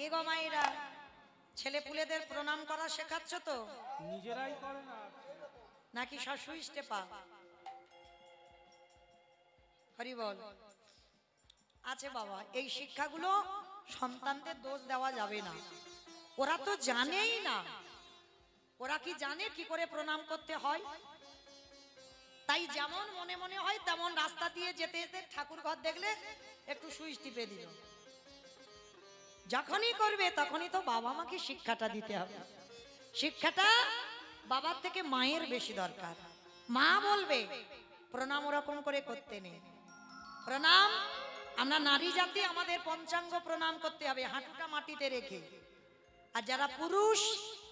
কে গো মায়েরা ছেলে পুলেদের প্রণাম করা শেখাচ্ছ তো? নিজেরাই করে না নাকি শাশুড়ি স্টেপা? হরি বল। আছে বাবা, এই শিক্ষাগুলো সন্তানদের দোষ দেওয়া যাবে না। ওরা তো জানেই না। ওরা কি জানে কি করে প্রণাম করতে হয়? তাই যেমন মনে মনে হয় তেমন রাস্তা দিয়ে যেতে যেতে ঠাকুর ঘর দেখলে একটু সুইচ টিপে দিল। যখনই করবে তখনই তো বাবা মাকে শিক্ষাটা দিতে হবে। শিক্ষাটা বাবার থেকে মায়ের বেশি দরকার। মা বলবে প্রণাম ওরকম করে করতে নেই। প্রণাম আমরা নারী জাতি, আমাদের পঞ্চাঙ্গ প্রণাম করতে হবে হাঁটুটা মাটিতে রেখে। আর যারা পুরুষ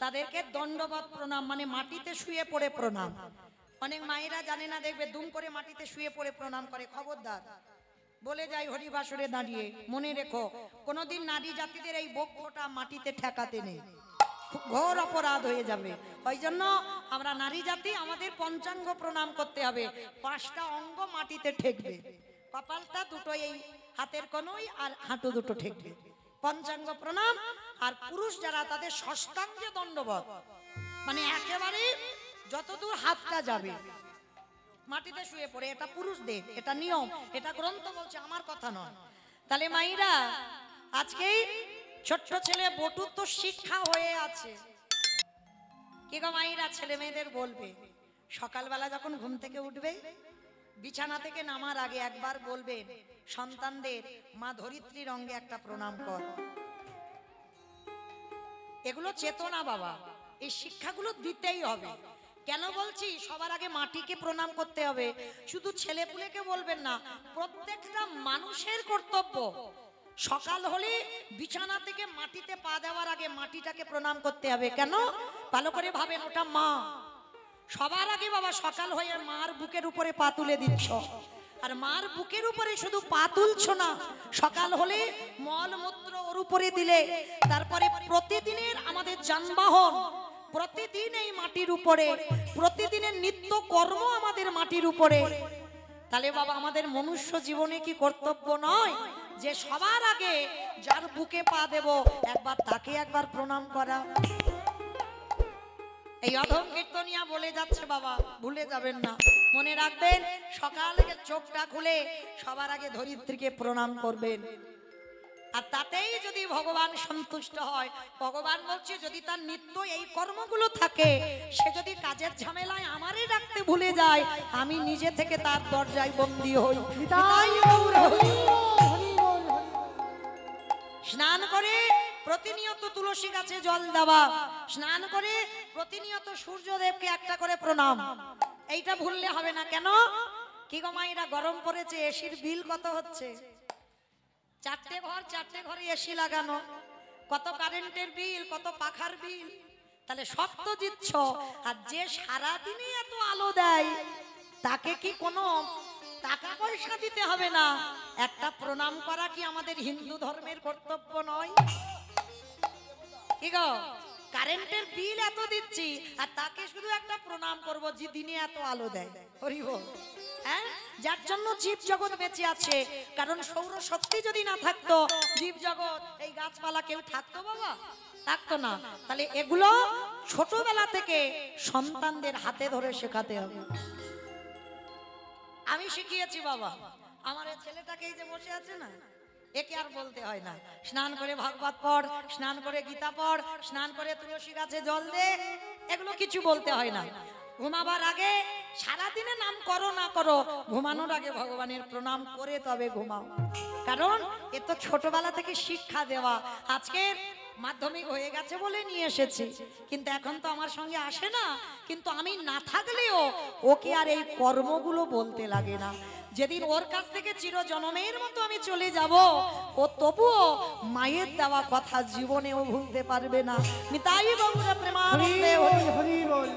তাদেরকে দণ্ডবত প্রণাম, মানে মাটিতে শুয়ে পড়ে প্রণাম। অনেক মায়েরা জানে না, দেখবে দুম করে মাটিতে শুয়ে পড়ে প্রণাম করে। খবরদার, বলে যাই হরিবাসরে দাঁড়িয়ে, মনে রেখো কোনোদিন নারী জাতিদের এই বক্ষটা মাটিতে ঠেকাতে নেই, ঘোর অপরাধ হয়ে যাবে। ওই জন্য আমরা নারী জাতি, আমাদের পঞ্চাঙ্গ প্রণাম করতে হবে। 5টা অঙ্গ মাটিতে ঠেকবে, কপালটা দুটো এই হাতের কোণই আর হাঁটু দুটো ঠেকবে, পঞ্চাঙ্গ প্রণাম। আর পুরুষ যারা তাদের ষষ্ঠাঙ্গে দণ্ডবত, মানে একেবারে যতদূর হাতটা যাবে মাটিতে শুয়ে পড়ে। এটা পুরুষদের, এটা নিয়ম, এটা গ্রন্থ বলছে, আমার কথা নয়। তাহলে মাইরা আজকেই ছোট্ট ছেলে বটুর তো শিক্ষা হয়ে আছে। কি গো মাইরা, ছেলে মেয়েদের বলবে সকালবেলা যখন ঘুম থেকে উঠবে বিছানা থেকে নামার আগে একবার বলবেন সন্তানদের মা ধরিত্রীর অঙ্গে একটা প্রণাম কর। এগুলো চেতনা বাবা, এই শিক্ষাগুলো দিতেই হবে। কেন বলছি সবার আগে মাটিকে প্রণাম করতে হবে? শুধু ছেলে পুলেকে বলবেন না, প্রত্যেকটা মানুষের কর্তব্য সকাল হলে বিছানা থেকে মাটিতে পা দেওয়ার আগে মাটিটাকে প্রণাম করতে হবে। কেন? ভালো করে ভাবেন, ওটা মা। সবার আগে বাবা সকাল হয়ে মার বুকের উপরে পা তুলে দিচ্ছ, আর মার বুকের উপরে শুধু পা তুলছ না, সকাল হলে মল মূত্র ওর উপরে দিলে, তারপরে প্রতিদিনের আমাদের যানবাহন প্রতিদিন এই মাটির উপরে, প্রতিদিনের নিত্য কর্ম আমাদের মাটির উপরে। তাহলে বাবা আমাদের মনুষ্য জীবনে কি কর্তব্য নয় যে সবার আগে যার বুকে পা দেব একবার তাকে একবার প্রণাম করা? এই অধম কীর্তনিয়া বলে যাচ্ছে বাবা, ভুলে যাবেন না, মনে রাখবেন সকালে চোখটা খুলে সবার আগে ধরিত্রীকে প্রণাম করবেন। আর তাতেই যদি ভগবান সন্তুষ্ট হয়, ভগবান বলছে যদি তার নিত্য এই কর্মগুলো থাকে, সে যদি কাজের ঝামেলায় আমারই রাখতে ভুলে যায়, আমি নিজে থেকে তার দরজায় বন্দী হই। স্নান করে প্রতিনিয়ত তুলসী গাছে জল দেওয়া, স্নান করে প্রতিনিয়ত সূর্যদেবকে একটা করে প্রণাম, এইটা ভুললে হবে না। কেন? কি গো মায়েরা, গরম পড়েছে, এসির বিল কত হচ্ছে? 4টে ঘরে এসি লাগানো, কত কারেন্টের বিল, কত পাখার বিল। তাহলে সব তো দিচ্ছ, আর যে সারাদিনে এত আলো দেয় তাকে কি কোনো টাকা পয়সা দিতে হবে না? একটা প্রণাম করা কি আমাদের হিন্দু ধর্মের কর্তব্য নয়? কি গো, কারেন্টের বিল এত দিচ্ছি আর তাকে শুধু একটা প্রণাম করব যে দিনে এত আলো দেয়। হরি বল। হ্যাঁ, যার জন্য জীব জগৎ বেঁচে আছে। কারণ সৌর শক্তি যদি না থাকতো জীব জগৎ, এই গাছপালা কেউ থাকতো বাবা? থাকতো না। তাহলে এগুলো ছোটবেলা থেকে সন্তানদের হাতে ধরে শেখাতে হবে। আমি শিখিয়েছি বাবা, আমার এই ছেলেটাকে এই যে বসে আছে না, একে আর বলতে হয় না স্নান করে ভাগবত পড়, স্নান করে গীতা পড়, স্নান করে তুলসী গাছে জল দে, এগুলো কিছু বলতে হয় না। ঘুমাবার আগে সারাদিনে নাম করো না করো, ঘুমানোর আগে ভগবানের প্রণাম করে তবে ঘুমাও। কারণ এ তো ছোটবেলা থেকে শিক্ষা দেওয়া। আজকের মাধ্যমিক হয়ে গেছে বলে নিয়ে এসেছি, কিন্তু এখন তো আমার সঙ্গে আসে না। কিন্তু আমি না থাকলেও ওকে আর এই কর্মগুলো বলতে লাগে না। যেদিন ওর কাছ থেকে চিরজনমের মতো আমি চলে যাব, ও তবুও মায়ের দেওয়া কথা জীবনেও ভুলতে পারবে না। নিতাই গৌর প্রেমানন্দে হরি বল।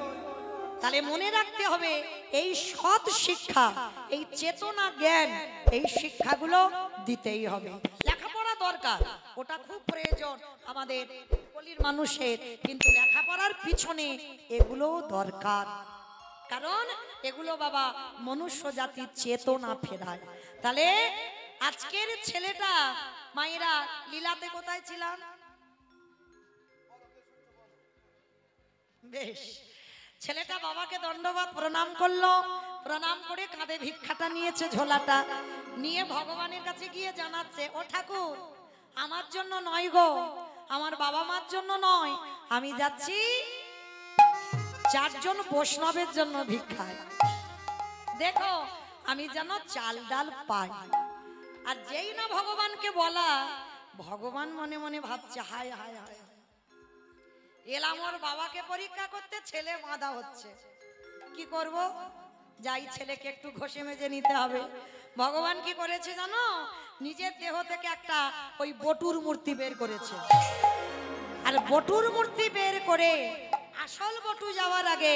তাহলে মনে রাখতে হবে এই সৎ শিক্ষা, এই চেতনা জ্ঞান, এই শিক্ষাগুলো দিতেই হবে। লেখাপড়া দরকার, ওটা খুব প্রয়োজন আমাদের কলির মানুষের, কিন্তু লেখাপড়ার পিছনে এগুলোও দরকার। কারণ এগুলো বাবা মনুষ্য জাতির চেতনা ফেরায়। তাহলে আজকের ছেলেটা, মায়েরা লীলাতে কোথায় ছিলাম? বেশ, ছেলেটা বাবাকে দণ্ডবাদ প্রণাম করলো, প্রণাম করে কাঁধে ভিক্ষাটা নিয়েছে, ঝোলাটা নিয়ে ভগবানের কাছে গিয়ে জানাচ্ছে, ও ঠাকুর, আমার জন্য নয় গো, আমার বাবা মার জন্য নয়, আমি যাচ্ছি 4 জন বৈষ্ণবের জন্য ভিক্ষায়। দেখো আমি যেন চাল ডাল পাই। আর যেই না ভগবানকে বলা, ভগবান মনে মনে ভাবছে, হায় হায় হায়, এলাম ওর বাবাকে পরীক্ষা করতে, ছেলে বাঁধা হচ্ছে, কি করব? যাই, ছেলেকে একটু ঘষে মেজে নিতে হবে। ভগবান কি করেছে জানো? নিজের দেহ থেকে একটা ওই বটুর মূর্তি বের করেছে। আর বটুর মূর্তি বের করে আসল বটু যাওয়ার আগে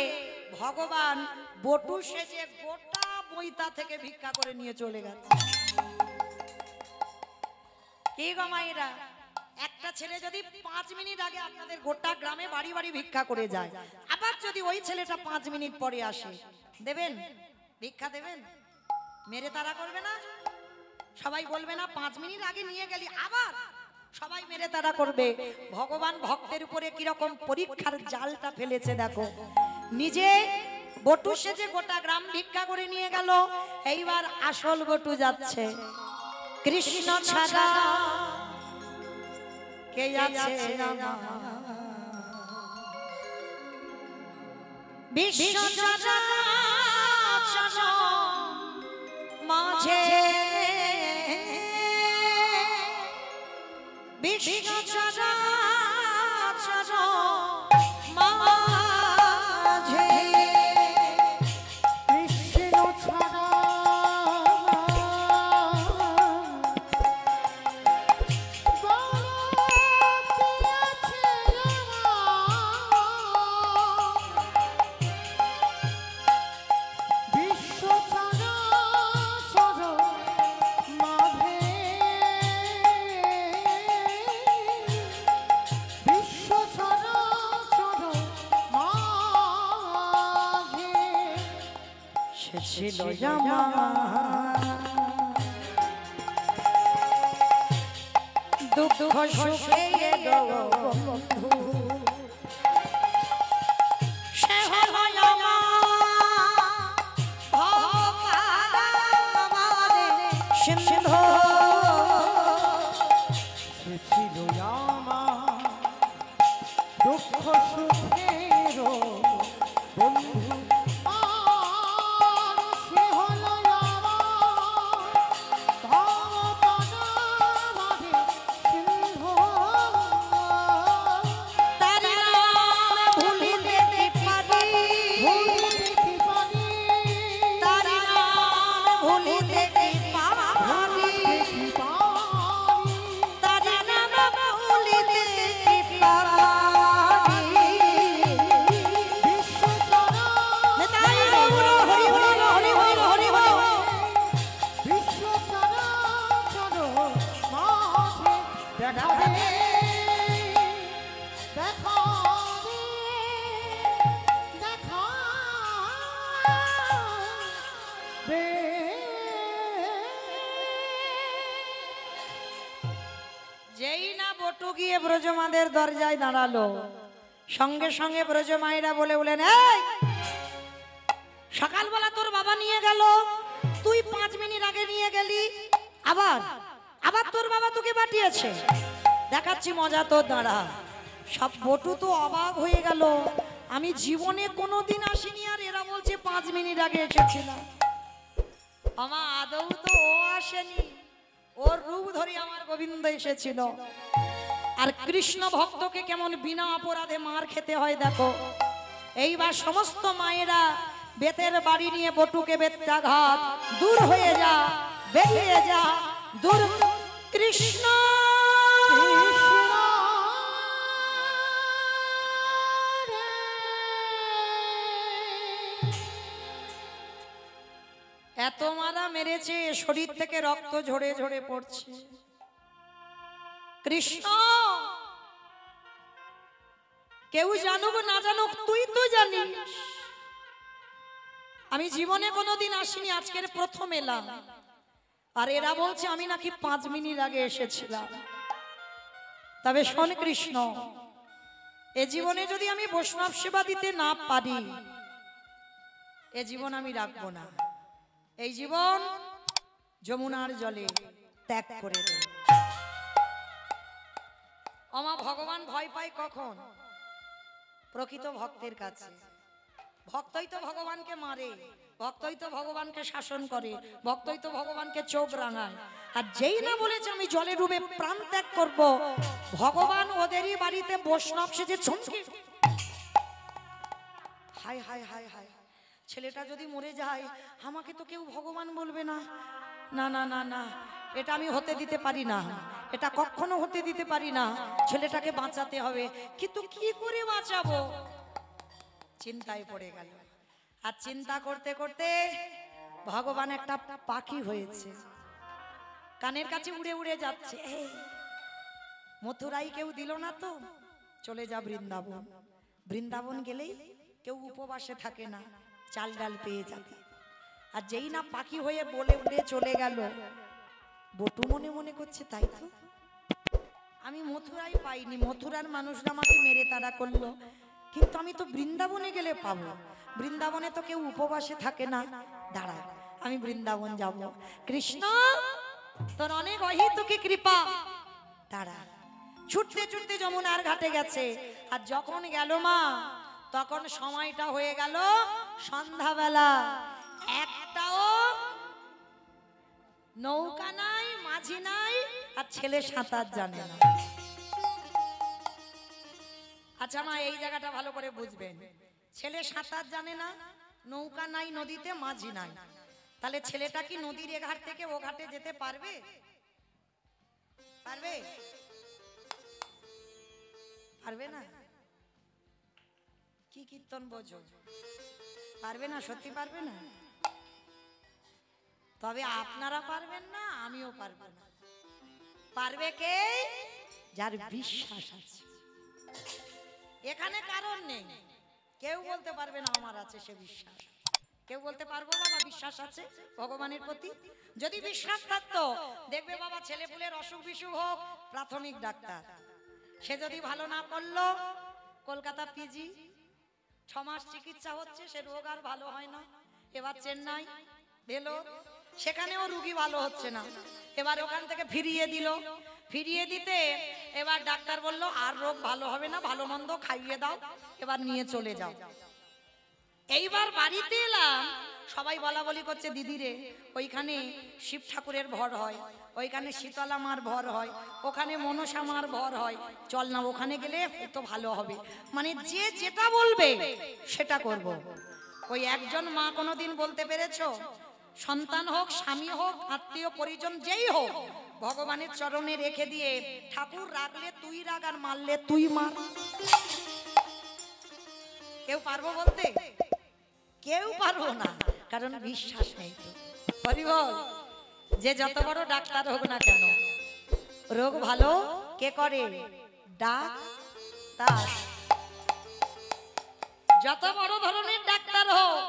ভগবান বটু সেজে গোটা বইতা থেকে ভিক্ষা করে নিয়ে চলে গেছে। কি গো মায়েরা, একটা ছেলে যদি 5 মিনিট আগে আপনাদের গোটা গ্রামে বাড়ি বাড়ি ভিক্ষা করে যায়, আবার যদি ওই ছেলেটা 5 মিনিট পরে আসে, দেবেন? ভিক্ষা দেবেন? মেরে তারা করবে না? সবাই বলবে না 5 মিনিট আগে নিয়ে গেলি, আবার সবাই মেরে তারা করবে। ভগবান ভক্তের উপরে কিরকম পরীক্ষার জালটা ফেলেছে দেখো। নিজে বটু সেজে গোটা গ্রাম ভিক্ষা করে নিয়ে গেল, এইবার আসল বটু যাচ্ছে। কৃষ্ণ ছাড়া কে আছে আমার, বিশ্ব চরাচর মাঝে, বিশ্ব চরাচর মাঝে, কৃষ্ণ ছাড়া ছিল আমার দুঃখ সুখে এলো বন্ধু, সে হলো আমার সিন্ধু, সে ছিল আমার দুঃখ সুখের বন্ধু। যেই না বটু গিয়ে ব্রজমাদের দরজায় দাঁড়ালো, সঙ্গে সঙ্গে ব্রজমাইরা বলে বলেন, এই সকালবেলা তোর বাবা নিয়ে গেল, তুই 5 মিনিট আগে নিয়ে গেলি, আবার আবার তোর বাবা তোকে পাঠিয়েছে, দেখাচ্ছি মজা তোর, দাঁড়া। সব বটু তো অবাক হয়ে গেল, আমি জীবনে কোনোদিন আসিনি, আর এরা বলছে 5 মিনিট আগে এসেছিলাম। আমার আদৌ তো ও আসেনি, ওর রূপ ধরে আমার গোবিন্দ এসেছিল। আর কৃষ্ণ ভক্তকে কেমন বিনা অপরাধে মার খেতে হয় দেখো। এইবার সমস্ত মায়েরা বেতের বাড়ি নিয়ে বটুকে বেত্যাঘাত, দূর হয়ে যা, বেরিয়ে যা, দূর। কৃষ্ণ এত মারা মেরেছে, শরীর থেকে রক্ত ঝরে ঝরে পড়ছে। কৃষ্ণ, কেউ জানুক না জানুক, তুই তো জানিস আমি জীবনে কোনোদিন আসিনি, আজকের প্রথম এলাম। আর এরা বলছে আমি নাকি 5 মিনিট আগে এসেছিলাম। তবে শোন কৃষ্ণ, এ জীবনে যদি আমি বৈষ্ণব সেবা দিতে না পারি, এ জীবন আমি রাখবো না। এই জীবন যমুনার জলে ত্যাগ করে দেব। আমা ভগবান ভয় পায় কখন? প্রকৃত ভক্তের কাছে। ভক্তই তো ভগবানকে মারে, ভক্তই তো ভগবানকে শাসন করে, ভক্তই তো ভগবানকে চোখ রাঙায়। আর যেই না বলেছে আমি জলে ডুবে প্রাণ ত্যাগ করব, ভগবান ওদেরই বাড়িতে বৈষ্ণব সেজে চমকে। হায় হায় হায় হায়, ছেলেটা যদি মরে যায় আমাকে তো কেউ ভগবান বলবে না। না না না না, এটা আমি হতে দিতে পারি না, এটা কখনো হতে দিতে পারি না। ছেলেটাকে বাঁচাতে হবে, কিন্তু কি করে বাঁচাবো? চিন্তায় পড়ে গেল। আর চিন্তা করতে করতে ভগবান একটা পাখি হয়েছে, কানের কাছে উড়ে উড়ে যাচ্ছে। মথুরাই কেউ দিল না তো, চলে যা বৃন্দাবন। বৃন্দাবন গেলেই কেউ উপবাসে থাকে না, চাল ডাল পেয়ে যাবে। আর যেই না পাখি হয়ে বলে উড়ে চলে গেল, বটু মনে মনে করছে তাই তো, আমি মথুরাই পাইনি, মথুরার মানুষরা আমাকে মেরে তাড়া করলো, কিন্তু আমি তো বৃন্দাবনে গেলে পাবো। বৃন্দাবনে তো কেউ উপবাসে থাকে না, দাঁড়া আমি বৃন্দাবন যাব। কৃষ্ণ তোর অনেক অহেতুকি কৃপা, দাঁড়া। ছুটতে ছুটতে যমুনার ঘাটে গেছে। আর যখন গেল মা, তখন সময়টা হয়ে গেল সন্ধ্যাবেলা। একটাও নৌকা নাই, মাঝি নাই, আর ছেলে সাঁতার জানে না। আচ্ছা মা, এই জায়গাটা ভালো করে বুঝবেন। ছেলে সাঁতার জানে না, নৌকা নাই নদীতে, মাঝি নাই, তাহলে ছেলেটা কি নদীর এ ঘাট থেকে ও ঘাটে যেতে পারবে? পারবে? পারবে না। কি কীর্তন বোঝো? পারবে না, সত্যি পারবে না। তবে আপনারা পারবেন না, আমিও পারবো না। পারবে কে? যার বিশ্বাস আছে। এখানে কারণ নেই, কেউ বলতে পারবে না আমার আছে সে বিশ্বাস। কেউ বলতে পারবো বাবা বিশ্বাস আছে ভগবানের প্রতি? যদি বিশ্বাস থাকতো, দেখবে বাবা ছেলেপুলের অসুখ বিসুখ হোক, প্রাথমিক ডাক্তার, সে যদি ভালো না করলো, কলকাতা পিজি 6 মাস চিকিৎসা হচ্ছে, সে রোগ আর ভালো হয় না। এবার চেন্নাই, ভেলোর, সেখানেও রুগী ভালো হচ্ছে না। এবার ওখান থেকে ফিরিয়ে দিল। ফিরিয়ে দিতে এবার ডাক্তার বলল আর রোগ ভালো হবে না, ভালো মন্দ খাইয়ে দাও, এবার নিয়ে চলে যাও। এইবার বাড়িতে এলাম, সবাই বলা বলি করছে দিদি রে, ওইখানে শিব ঠাকুরের ভর হয়, ওইখানে শীতলা মার ভর হয়, ওখানে মনসা মার ভর হয়, চল না ওখানে গেলে তো ভালো হবে। মানে যে যেটা বলবে সেটা করব। ওই একজন মা কোনোদিন বলতে পেরেছো? সন্তান হোক, স্বামী হোক, আত্মীয় পরিজন যেই হোক, ভগবানের চরণে রেখে দিয়ে ঠাকুর রাখলে তুই রাখ আর মারলে তুই মার। কেউ পারবো বলতে? কেউ পারবো না, কারণ বিশ্বাস নেই তো। হরি বল। যে যত বড় ডাক্তার হোক না কেন, রোগ ভালো কে করে? ডাক্তার। যত বড় ধরনের ডাক্তার হোক,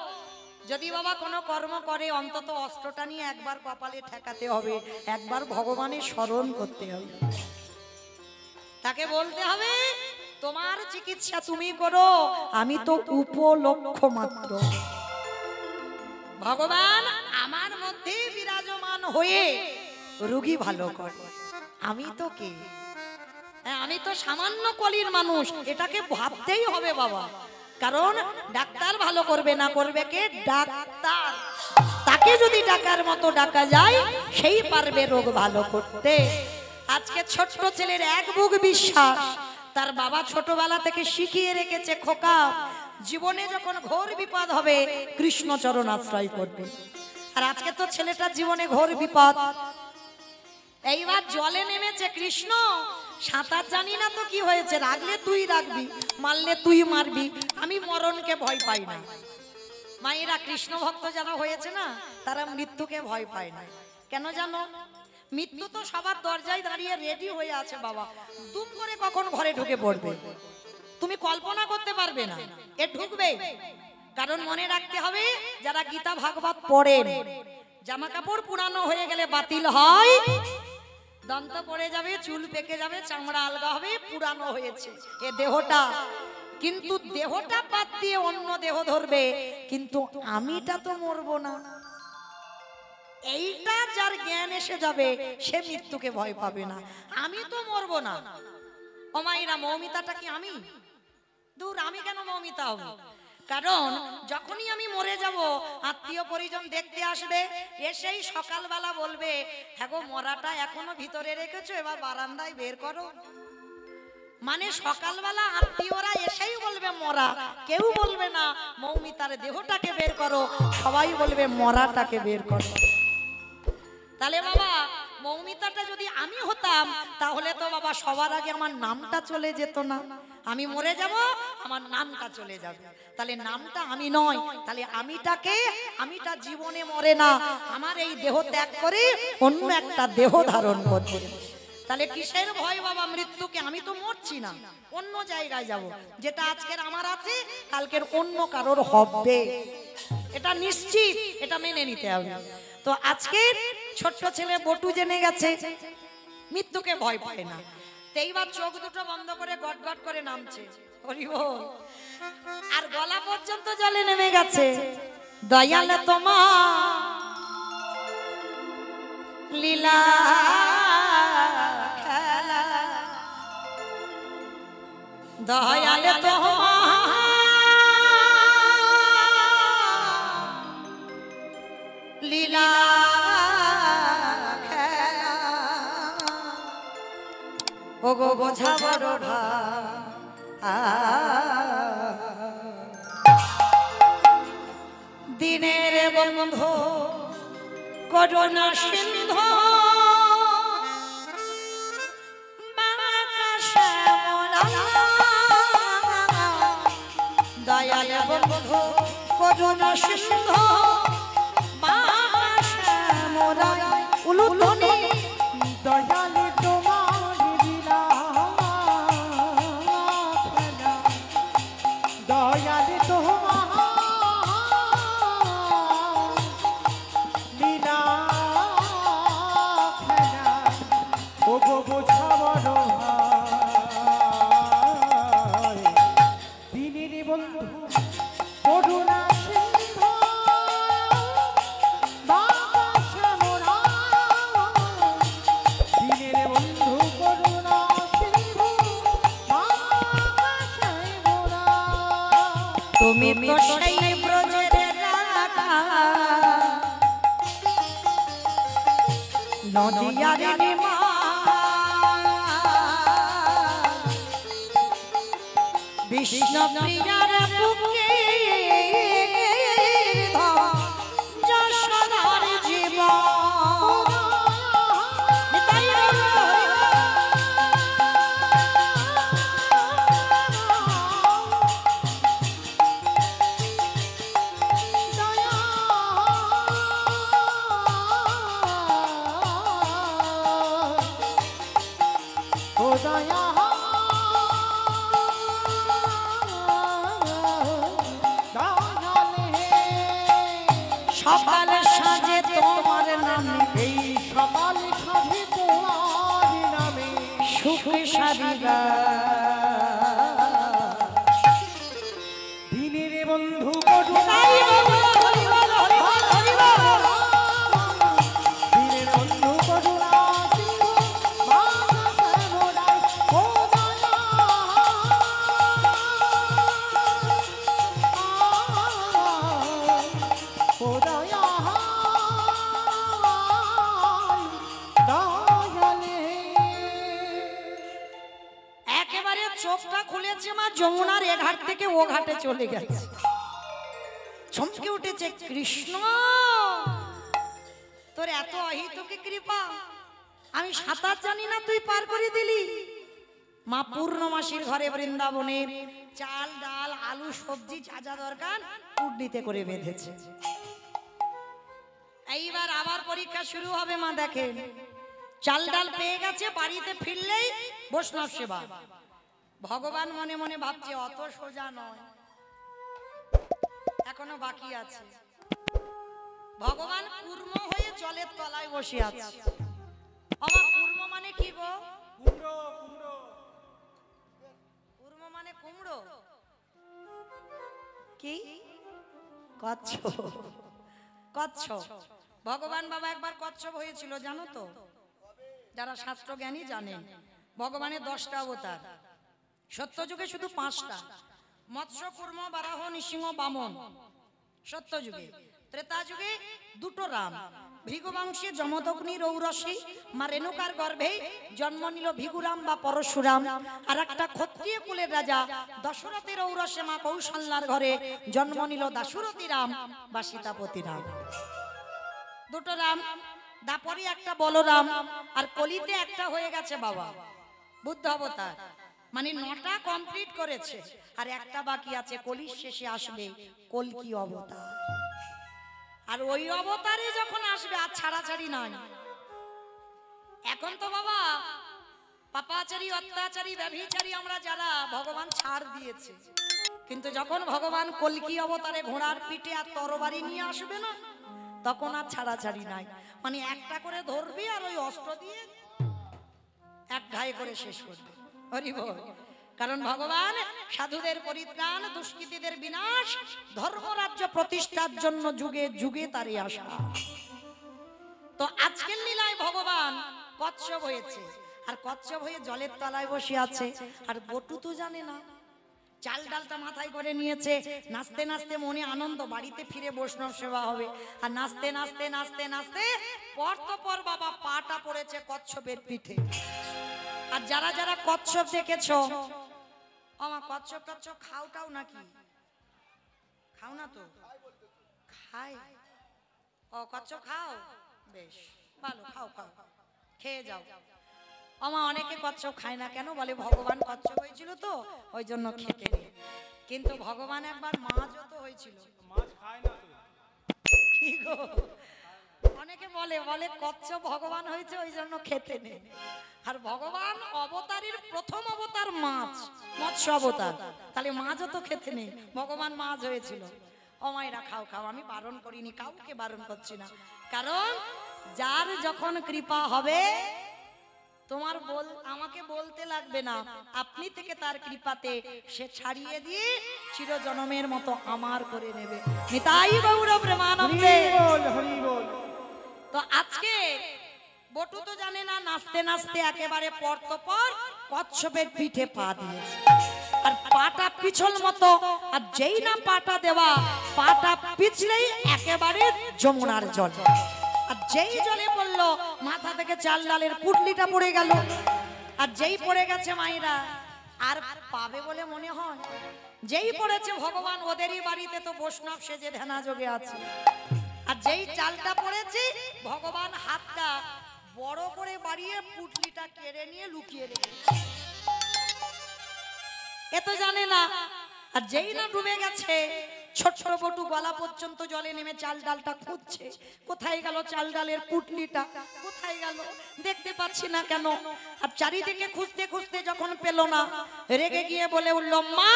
যদি বাবা কোনো কর্ম করে, অন্তত অস্ত্রটা নিয়ে একবার কপালে ঠেকাতে হবে, একবার ভগবানের স্মরণ করতে হবে। তাকে বলতে হবে তোমার চিকিৎসা তুমি করো, আমি তো উপলক্ষ মাত্র। ভগবান আমার মধ্যে বিরাজমান হয়ে রোগী ভালো করে। আমি তো কে? আমি তো সামান্য কলির মানুষ, এটাকে ভাবতেই হবে বাবা। কারণ ডাক্তার ভালো করবে না, করবে কে? ডাক্তার। তাকে যদি ডাকার মতো ডাকা যায়, সেই পারবে রোগ ভালো করতে। আজকে ছোট্ট ছেলের এক বুক বিশ্বাস, তার বাবা ছোটবেলা থেকে শিখিয়ে রেখেছে, খোকা জীবনে যখন ঘোর বিপদ হবে কৃষ্ণ চরণ আশ্রয় করবে। আর আজকে তো ছেলেটার জীবনে ঘোর বিপদ। এইবার জলে নেমেছে, কৃষ্ণ সাঁতার জানি না তো কি হয়েছে, রাখলে তুই রাখবি, মারলে তুই মারবি, আমি মরণকে ভয় পাই না। মায়েরা কৃষ্ণ ভক্ত যারা হয়েছে না, তারা মৃত্যুকে ভয় পায় না। কেন জানো? মৃত্যু তো সবার দরজায় দাঁড়িয়ে রেডি হয়ে আছে বাবা, দুম করে কখন ঘরে ঢুকে পড়বে তুমি কল্পনা করতে পারবে না, এ ঢুকবে। কারণ মনে রাখতে হবে, যারা গীতা ভাগবত পড়েন, জামা কাপড় পুরানো হয়ে গেলে বাতিল হয়, দন্ত পড়ে যাবে, চুল পেকে যাবে, চামড়া আলগা হবে, পুরানো হয়েছে এ দেহটা। কিন্তু দেহটা বাদ দিয়ে অন্য দেহ ধরবে, কিন্তু আমিটা তো মরবো না। এইটা যার জ্ঞান এসে যাবে সে মৃত্যুকে ভয় পাবে না। আমি তো মরবো না। ও মাইরা, মৌমিতাটা কি আমি? দূর, আমি কেন মৌমিতা হব? কারণ যখনই আমি মরে যাব, আত্মীয় পরিজন দেখতে আসবে, এসেই সকালবেলা বলবে, হ্যাঁ গো মরাটা এখনো ভিতরে রেখেছো, এবার বারান্দায় বের করো। মানে সকালবেলা আত্মীয়রা এসেই বলবে মরা, কেউ বলবে না মৌমিতার দেহটাকে বের করো, সবাই বলবে মরাটাকে বের করো। তাহলে বাবা, মৌমিতাটা যদি আমি হতাম, তাহলে তো বাবা সবার আগে আমার নামটা চলে যেত না। আমি মরে যাব, আমার নামটা চলে যাবে। তাহলে নামটা আমি নয়, তাহলে আমিটা জীবনে মরে না, আমার এই দেহ ত্যাগ করে অন্য একটা দেহ ধারণ করবে। তাহলে কিসের ভয় বাবা মৃত্যুকে? আমি তো মরছি না, অন্য জায়গায় যাব। যেটা আজকের আমার আছে, কালকের অন্য কারোর হবে, এটা নিশ্চিত, এটা মেনে নিতে হবে। তো আজকে ছোট্ট ছেলে বটু জেনে গেছে মৃত্যুকে ভয় পায় না। এইবার চোখ দুটো বন্ধ করে গট গট করে নামছে, হরি বল, আর গলা পর্যন্ত জলে নেমে গেছে। দয়াল তোমার লীলা খেলা, দয়াল তোমার লীলা খেলা, ও গো বোঝা বড় দিনের বন্ধু করুণা সিন্ধু, দয়াল বন্ধু করুণা সিন্ধু, উলুধনি দয়ালে তোমার লীলা খেলা, দয়ালে তোমার লীলা খেলা, ও গো বোঝা বড় ভাই, দিনের বন্ধু করুণা সিন্ধু, বাবা শ্যামরা, দিনের বন্ধু করুণা সিন্ধু, বাবা শ্যামরা। তুমি তো সেই ব্রজের রাধা, নদিয়ার নিমা, বিষ্ণু প্রিয়ার বুকে যশোদার জীবন। ও দয়া সকাল সাজে তোমার নামে, এই সকাল সাধে তোমার নামে, সুখ সাদিবা, দিনের বন্ধু করুণা, দিনের বন্ধু করুণা সিন্ধু, বাবা শ্যামরাই, ও দয়া ও দয়া দয়ালে। একেবারে চোখটা খুলেছে মা, যমুনার এ ঘাট থেকে ও ঘাটে চলে গেছে। চমকে উঠেছে, কৃষ্ণ তোর এত অহিতকে কৃপা, আমি সাঁতার জানি না তুই পার করে দিলি। মা পূর্ণমাসীর ঘরে বৃন্দাবনে চাল ডাল আলু সবজি যা যা দরকার উড্ডিতে করে বেঁধেছে। এইবার আবার পরীক্ষা শুরু হবে মা, দেখেন চাল ডাল পেয়ে গেছে, বাড়িতে ফিরলেই বৈষ্ণব সেবা। ভগবান মনে মনে ভাবছে অত সোজা নয়, এখনো বাকি আছে। ভগবান কূর্ম হয়ে জলের তলায় বসে আছে। আমার কূর্ম মানে কি গো? কুমড়ো কুমড়ো। কুর্ম মানে কুমড়ো? কি? কচ্ছ। কচ্ছ। ভগবান বাবা একবার কচ্ছপ হয়েছিল জানো তো? যারা শাস্ত্র জ্ঞানী জানেন ভগবানের 10টা অবতার, সত্যযুগে শুধু 5টা, মৎস্য কুর্ম বারাহ নৃসিংহ বামন সত্যযুগে। ত্রেতা যুগে 2টো রাম, ভৃগুবংশে যমদগ্নি রৌরসী মা রেণুকার গর্ভে জন্ম নিল ভিগুরাম বা পরশুরাম। আর একটা ক্ষত্রিয় কুলের রাজা দশরথের ঔরসে মা কৌশল্যার ঘরে জন্ম নিল দাশরথী রাম বা সীতাপতি রাম। 2টো রাম, দাপরে একটা বলরাম, আর কলিতে একটা হয়ে গেছে বাবা বুদ্ধ অবতার, মানে 9টা কমপ্লিট করেছে, আর একটা বাকি আছে, কলির শেষে আসবে কল্কি অবতার। আর ওই অবতারে যখন আসবে আর ছাড়াছাড়ি নাই। এখন তো বাবা পাপাচারী অত্যাচারী ব্যভিচারী আমরা যারা ভগবান ছাড় দিয়েছে, কিন্তু যখন ভগবান কল্কি অবতারে ঘোড়ার পিঠে আর তরবারি নিয়ে আসবে না, তখন আর ছাড়াছাড়ি নাই। মানে একটা করে ধরবি আর ওই অস্ত্র দিয়ে এক ঘায়ে করে শেষ করবে। হরি বল। কারণ ভগবান সাধুদের পরিত্রাণ, দুষ্কৃতীদের বিনাশ, ধর্মরাজ্য প্রতিষ্ঠার জন্য যুগে যুগে তারই আসা। তো আজকের লীলায় ভগবান কচ্ছপ হয়েছে, আর কচ্ছপ হয়ে জলের তলায় বসে আছে। আর বটু তো জানে না, চাল ডালটা মাথায় করে নিয়েছে, নাচতে নাচতে মনে আনন্দ, বাড়িতে ফিরে বৈষ্ণব সেবা হবে। আর নাচতে নাচতে নাচতে নাচতে পর তো পর বাবা পাটা পড়েছে কচ্ছপের পিঠে। আর যারা যারা কচ্ছপ দেখেছো, আমার কচ্ছপ টচ্ছপ খাওটাও নাকি? খাও না তো? খাই। ও কচ্ছপ খাও, বেশ ভালো, খাও খাও, খেয়ে যাও। আমা অনেকে কচ্ছপ খায় না কেন? বলে ভগবান কচ্ছপ হয়েছিল তো ওই জন্য খেতে নেই। কিন্তু ভগবান একবার মাছও তো হয়েছিল। মাছ খায় না তো? কি গো, অনেকে বলে বলে কচ্ছপ ভগবান হয়েছে ওই জন্য খেতে নেই। আর ভগবান অবতারের প্রথম অবতার মাছ, মৎস্য অবতার, তাহলে মাছও তো খেতে নেই, ভগবান মাছ হয়েছিল। ও মায়েরা খাও খাও, আমি বারণ করিনি, কাউকে বারণ করছি না। কারণ যার যখন কৃপা হবে তোমার আমাকে বলতে লাগবে না, আপনি থেকে তার কৃপাতে সে ছাড়িয়ে দিয়ে চিরজনমের মতো আমার করে নেবে। নিতাই গৌর প্রেমানন্দে। হরি বল। তো আজকে বটু তো জানে না, নাচতে নাচতে একেবারে পর তো পর কচ্ছপের পিঠে পা দিয়েছে। আর পাটা পিছল মতো, আর যেই না পাটা দেওয়া, পাটা পিছলেই একেবারে যমুনার জল। আর যেই জলে পড়লো মাথা থেকে চাল ডালের পুটলিটা পড়ে গেল। আর যেই পড়ে গেছে মায়েরা আর পাবে বলে মনে হয়, যেই পড়েছে ভগবান ওদেরই বাড়িতে তো বৈষ্ণব সেজে ধ্যানা যোগে আছে। আর যেই চালটা পড়েছে ভগবান হাতটা বড় করে বাড়িয়ে পুটলিটা কেড়ে নিয়ে লুকিয়ে রেখেছে, এ তো জানে না। আর যেই না ডুবে গেছে, ছোট্ট বটু গলা পর্যন্ত জলে নেমে চাল ডালটা খুঁজছে, কোথায় গেল চাল ডালের পুটলিটা, কোথায় গেল দেখতে পাচ্ছি না কেন। আর চারিদিকে খুঁজতে খুঁজতে যখন পেল না, রেগে গিয়ে বলে উঠল, মা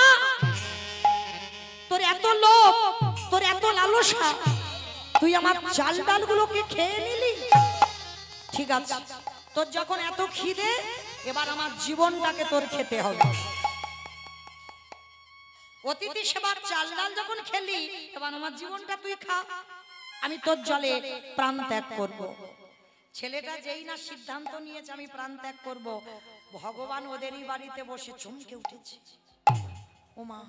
তোর এত লোভ, তোর এত লালসা, তুই আমার চাল ডালগুলোকে খেয়ে নিলি। ঠিক আছে, তোর যখন এত খিদে, এবার আমার জীবনটাকে তোর খেতে হবে। অতিথি সেবার চাল ডাল যখন খেলি, এবার আমার জীবনটা তুই খা, আমি তোর জলে প্রাণ ত্যাগ করব। ছেলেটা যেই না সিদ্ধান্ত নিয়েছে আমি প্রাণ ত্যাগ করব, ভগবান ওদেরই বাড়িতে বসে চমকে উঠেছে। ও মা,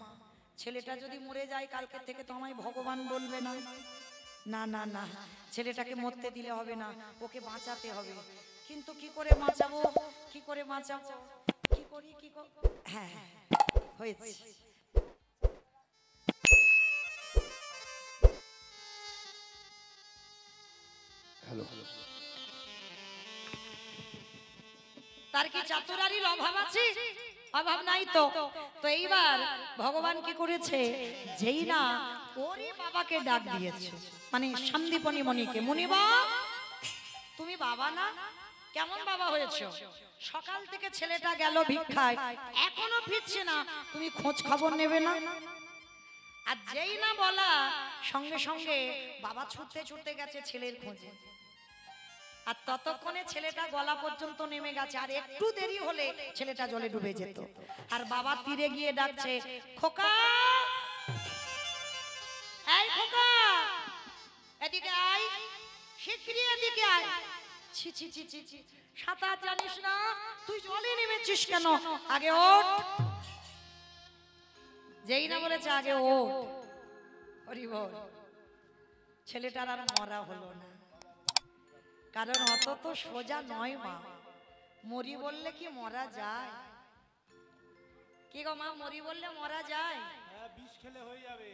ছেলেটা যদি মরে যায় কালকে থেকে তো আমায় ভগবান বলবে না। না না না, ছেলেটাকে মরতে দিলে হবে না, ওকে বাঁচাতে হবে। কিন্তু কি করে বাঁচাবো, কি করে বাঁচাবো, কি করি, কি হ্যাঁ হয়েছে। তার কি চাতুরারির অভাব আছে? অভাব নাই তো। তো এইবার ভগবান কি করেছে, যেই না ওরই বাবাকে ডাক দিয়েছে, মানে সন্দীপনী মণিকে, মুনিবা তুমি বাবা না, কেমন বাবা হয়েছো? সকাল থেকে ছেলেটা গেল ভিক্ষায়, এখনো ফিরছে না, তুমি খোঁজ খবর নেবে না? আর যেই না বলা, সঙ্গে সঙ্গে বাবা ছুটতে ছুটতে গেছে ছেলের খোঁজে। আর ততক্ষণে ছেলেটা গলা পর্যন্ত নেমে গেছে, আর একটু দেরি হলে ছেলেটা জলে ডুবে যেত। আর বাবা তীরে গিয়ে ডাকছে, খোকা, এই খোকা, এদিকে আয়, শিগগিরই এদিকে আয়। ছি ছি ছি ছি ছি, সাঁতার জানিস না, তুই জলে নেমেছিস কেন? আগে ওঠ। যেই না বলেছে আগে ওঠ, হরি বল, ছেলেটার আর মরা হলো না। কারণ অত তো সোজা নয় মা, মরি বললে কি মরা যায়? কি গো মা, মরি বললে মরা যায়? হ্যাঁ, বিষ খেলে হয়ে যাবে।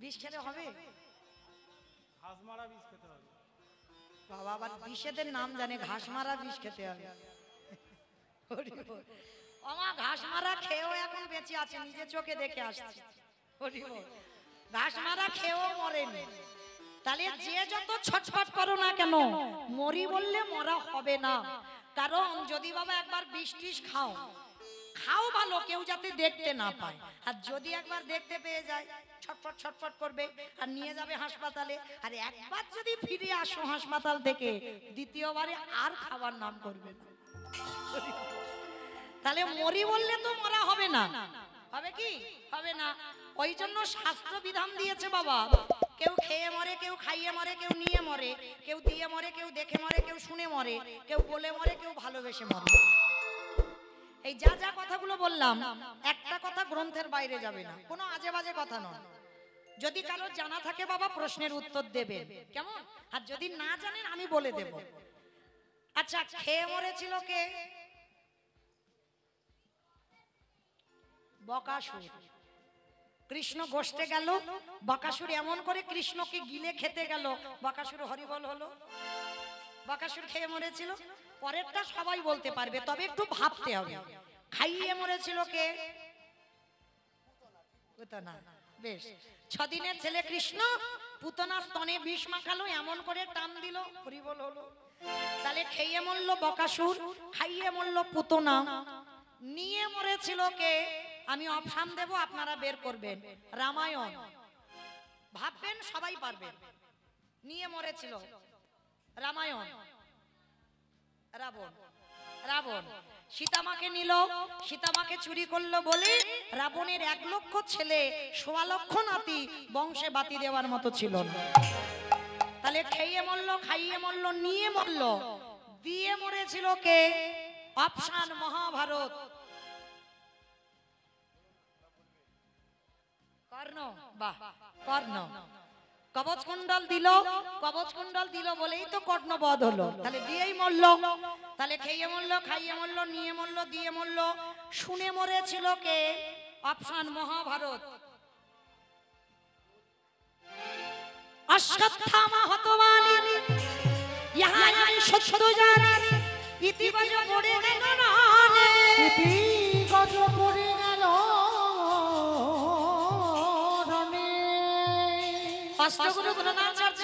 বিষ খেলে হবে? ঘাস মারা বিষ খেতে হবে। বাবা আবার বিষেদের নাম জানে, ঘাস মারা বিষ খেতে হবে। হরি বল। আমার ঘাস মারা খেয়েও এখন বেঁচে আছে, নিজে চোখে দেখে আসছে। হরি বল। ঘাস মারা খেয়েও মরেনি। তাহলে যে যত ছটফট করো না কেন, মরি বললে মরা হবে না। কারণ যদি বাবা একবার বিষ টিষ খাও, খাও ভালো, কেউ যাতে দেখতে না পায়। আর যদি একবার দেখতে পেয়ে যায়, ছটফট ছটফট করবে আর নিয়ে যাবে হাসপাতালে। আর একবার যদি ফিরে আসো হাসপাতাল থেকে, দ্বিতীয়বারে আর খাবার নাম করবে না। তাহলে মরি বললে তো মরা হবে না, হবে কি? হবে না। ওই জন্য শাস্ত্র বিধান দিয়েছে বাবা, কেউ খেয়ে মরে, কেউ খাইয়ে মরে, কেউ নিয়ে মরে, কেউ দিয়ে মরে, কেউ দেখে মরে, কেউ শুনে মরে, কেউ বলে মরে, কেউ ভালোবেসে মরে। এই যা যা কথাগুলো বললাম, একটা কথা গ্রন্থের বাইরে যাবে না, কোনো আজে বাজে কথা নয়। যদি কারো জানা থাকে বাবা প্রশ্নের উত্তর দেবেন, কেমন? আর যদি না জানেন আমি বলে দেব। আচ্ছা, খেয়ে মরেছিল কে? বকাসুর। কৃষ্ণ গোষ্ঠে গেল, বকাসুর এমন করে কৃষ্ণকে গিলে খেতে গেল, বকাসুর হরিবল হলো। বকাসুর খেয়ে মরেছিল, পরেরটা সবাই বলতে পারবে, তবে একটু ভাবতে হবে। খাইয়ে মরেছিল কে? পুতনা। বেশ, 6 দিনের ছেলে কৃষ্ণ পুতনা স্তনে বিষ মাখালো, এমন করে টান দিল, হরিবল হলো। তাহলে খেয়ে মরল বকাসুর, খাইয়ে মরল পুতনা। নিয়ে মরেছিল কে? আমি অপশন দেব, আপনারা বের করবেন। রামায়ণ। ভাববেন, সবাই পারবেন। নিয়ে মরেছিল রামায়ণ। রাবণ। রাবণ সীতামাকে নিল, সীতামাকে চুরি করলো বলে রাবণের 1 লক্ষ ছেলে, 1.25 লক্ষ নাতি, বংশে বাতি দেওয়ার মতো ছিল না। তাহলে খেয়ে মরল, খাইয়ে মরল, নিয়ে মরল, দিয়ে মরেছিল কে? অপশন মহাভারত। কর্ণ। বাহ, কর্ণ। কবচ কুণ্ডল দিল, কবচ কুণ্ডল দিল বলেই তো কর্ণবধ হলো। তাহলে দিয়েই মরল। তাহলে খেয়ে মরল, খাইয়ে মরল, নিয়ে মরল, দিয়ে মরল, শুনে মরেছিল কে? অপশন মহাভারত। অশ্বত্থামা হতবানি, ইহা আমি সত্য জানি, ইতিবাজ পড়ে গেল রানে। ইতিবাজ পড়ে গেল রানে। অষ্টগুরু দ্রোণাচার্য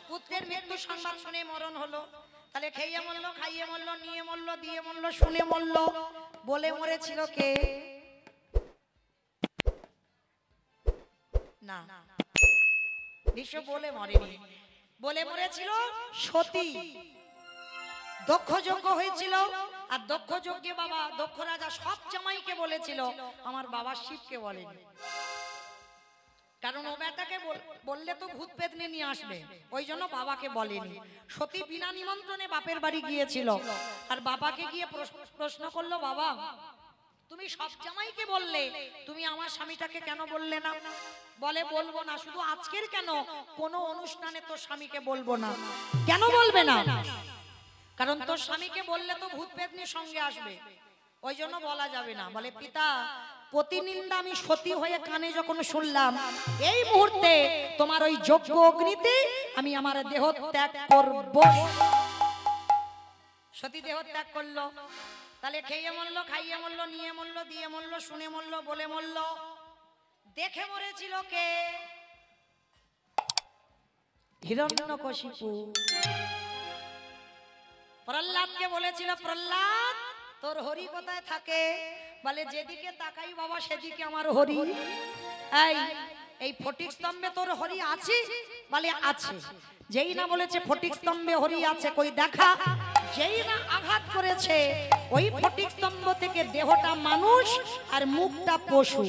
পুত্রের মৃত্যু সংবাদ শুনে মরণ হলো। তাহলে খেয়ে মরল, খাইয়ে মরল, নিয়ে মরল, দিয়ে মরল, শুনে মরল, বলে মরেছিল কে? না, বিশ্ব বলে মরেনি। বলে মরেছিল সতী। দক্ষ যজ্ঞ হয়েছিল, আর দক্ষ যজ্ঞে বাবা দক্ষ রাজা সব জামাইকে বলেছিল, আমার বাবা শিবকে বলেনি। কারণ ও বেটাকে বললে তো ভূত পেতনি নিয়ে আসবে, ওই জন্য বাবাকে বলেনি। সতী বিনা নিমন্ত্রণে বাপের বাড়ি গিয়েছিল, আর বাবাকে গিয়ে প্রশ্ন করলো, বাবা তুমি সব জামাইকে বললে, তুমি আমার স্বামীটাকে কেন বললে না? বলে বলবো না। শুধু আজকের কেন, কোনো অনুষ্ঠানে তোর স্বামীকে বলবো না। কেন বলবে না? কারণ তোর স্বামীকে বললে তো ভূত পেতনির সঙ্গে আসবে, ওই জন্য বলা যাবে না। বলে পিতা, প্রতিনিন্দা আমি সতী হয়ে কানে যখন শুনলাম, এই মুহূর্তে তোমার ওই যজ্ঞ অগ্নিতে আমি আমার দেহ ত্যাগ করব। সতী দেহ ত্যাগ করলো। তাহলে খেয়ে মরল, খাইয়ে মরল, নিয়ে মরল, দিয়ে মরল, শুনে মরল, বলে মরল, দেখে মরেছিল কে? হিরণ্যকশিপু। প্রহ্লাদকে বলেছিল, প্রহ্লাদ তোর হরি কোথায় থাকে? বলে যেদিকে তাকাই বাবা সেদিকে আমার হরি। এই ফটিক স্তম্ভে তোর হরি আছে? বলে আছে। যেই না বলেছে ফটিক স্তম্ভে হরি আছে, কই দেখা। যেই না আঘাত করেছে ওই ফটিক স্তম্ভ থেকে দেহটা মানুষ আর মুখটা পশু।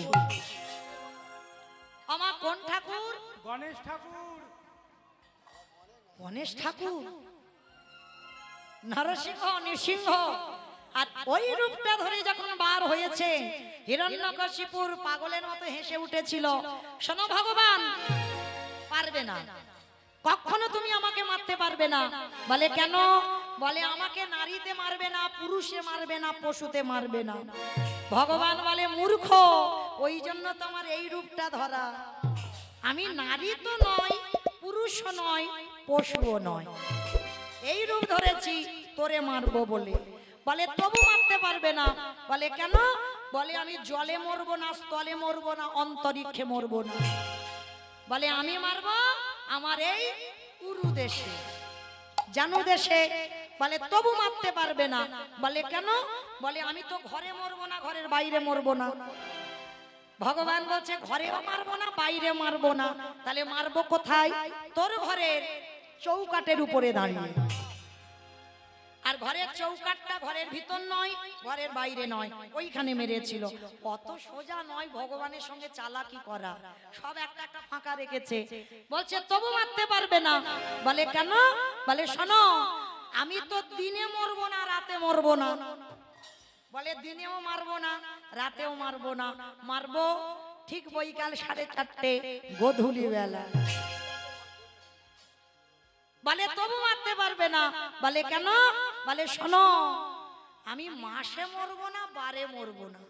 আমার কোন ঠাকুর? গণেশ ঠাকুর। গণেশ ঠাকুর, নরসিংহ, নৃসিংহ। আর ওই রূপটা ধরে যখন বার হয়েছে, হিরণ্যকশিপুর পাগলের মতো হেসে উঠেছিল। শোনো ভগবান, পারবে না, কখনো তুমি আমাকে মারতে পারবে না। বলে কেন? বলে আমাকে নারীতে মারবে না, পুরুষে মারবে না, পশুতে মারবে না। ভগবান বলে মূর্খ, ওই জন্য তোমার এই রূপটা ধরা। আমি নারী তো নয়, পুরুষও নয়, পশুও নয়, এই রূপ ধরেছি তোরে মারবো বলে। বলে তবু মারতে পারবে না। বলে কেন? বলে আমি জলে মরবো না, স্থলে মরবো না, অন্তরিক্ষে মরবো না। বলে আমি মারবো আমার এই উরু দেশে, জানু দেশে। বলে তবু মারতে পারবে না। বলে কেন? বলে আমি তো ঘরে মরবো না, ঘরের বাইরে মরবো না। ভগবান বলছে ঘরেও মারবো না, বাইরে মারবো না, তাহলে মারবো কোথায়? তোর ঘরের চৌকাটের উপরে দাঁড়িয়ে। আর ঘরের চৌকাটটা ঘরের ভিতর নয়, ঘরের বাইরে নয়, ওইখানে মেরেছিল। অত সোজা নয় ভগবানের সঙ্গে চালাকি করা, সব একটা একটা ফাঁকা রেখেছে। বলছে তবু মারতে পারবে না। বলে কেন? বলে শোনো, আমি তো দিনে মরবো না, রাতে মরবো না। বলে দিনেও মারবো না, রাতেও মারবো না, মারবো ঠিক বৈকাল 4:30 গোধূলি বেলা। বলে তবু মারতে পারবে না। বলে কেন? বলে শোনো, আমি মাসে মরবো না, বারে মরবো না।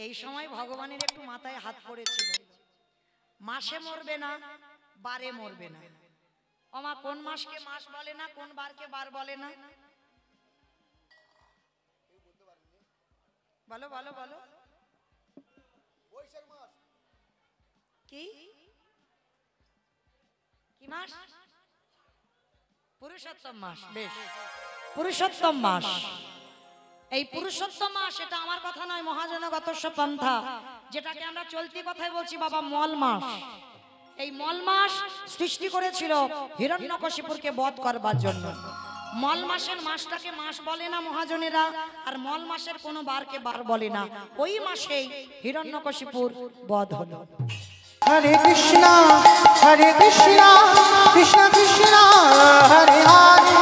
এই সময় ভগবানের একটু মাথায় হাত পড়েছিল। মাসে মরবে না, বারে মরবে না। ওমা কোন মাসকে মাস বলে না, কোন বারকে বার বলে না? বলো বলো বলো। কি কি মাস? পুরুষোত্তম মাস। বেশ, পুরুষোত্তম মাস। এই পুরুষোত্তম মাস, এটা আমার কথা নয়, মহাজনগতস্য পন্থা, যেটাকে আমরা চলতি কথায় বলছি বাবা মল মাস। এই মল মাস সৃষ্টি করেছিল হিরণ্যকশিপুরকে বধ করবার জন্য। মল মাসের মাসটাকে মাস বলে না মহাজনেরা, আর মল মাসের কোনো বারকে বার বলে না। ওই মাসেই হিরণ্যকশিপুর বধ হলো। হরে কৃষ্ণ কৃষ্ণ কৃষ্ণ, হরে হরে।